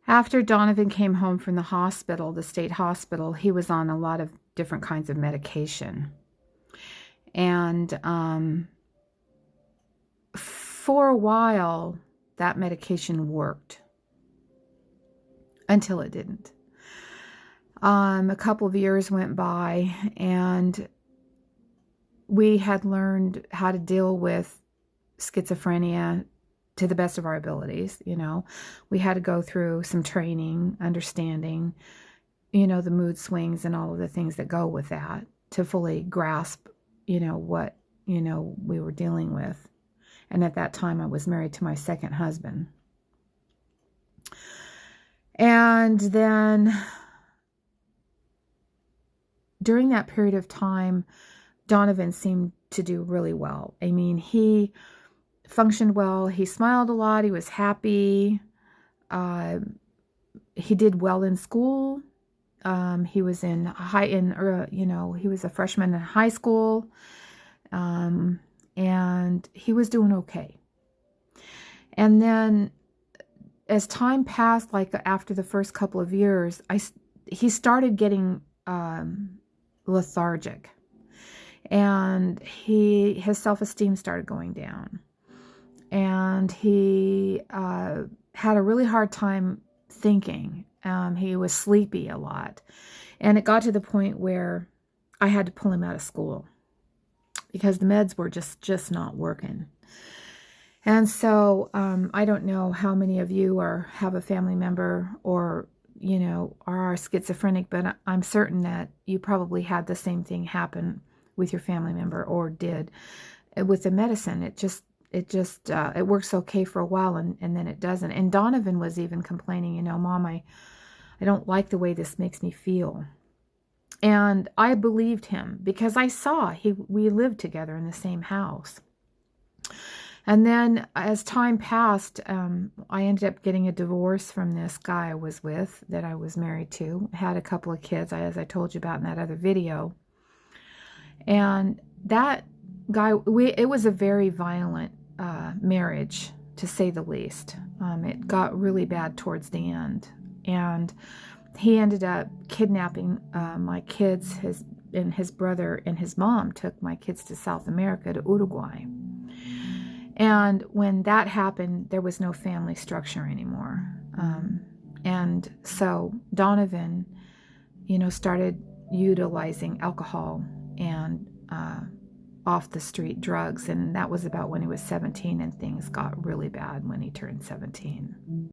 After Donovan came home from the hospital, the state hospital, he was on a lot of different kinds of medication. And for a while, that medication worked until it didn't. A couple of years went by, and we had learned how to deal with schizophrenia to the best of our abilities. We had to go through some training, understanding, the mood swings and all of the things that go with that to fully grasp, what, we were dealing with. And at that time, I was married to my second husband. And then during that period of time, Donovan seemed to do really well. I mean, he functioned well. He smiled a lot. He was happy. He did well in school. He was he was a freshman in high school. And he was doing okay. And then as time passed, like after the first couple of years, he started getting lethargic, and his self-esteem started going down, and he had a really hard time thinking. He was sleepy a lot, and it got to the point where I had to pull him out of school because the meds were just not working. And so I don't know how many of you have a family member or are schizophrenic, but I'm certain that you probably had the same thing happen with your family member, or did. With the medicine, it works okay for a while, and then it doesn't. And Donovan was even complaining, Mom, I don't like the way this makes me feel. And I believed him because I saw we lived together in the same house. And then as time passed, I ended up getting a divorce from this guy I was with, that I was married to. Had a couple of kids, as I told you about in that other video. And that guy, it was a very violent marriage, to say the least. It got really bad towards the end. And he ended up kidnapping my kids. His brother and his mom took my kids to South America, to Uruguay. And when that happened, there was no family structure anymore. And so Donovan, started utilizing alcohol and off the street drugs. And that was about when he was 17, and things got really bad when he turned 17.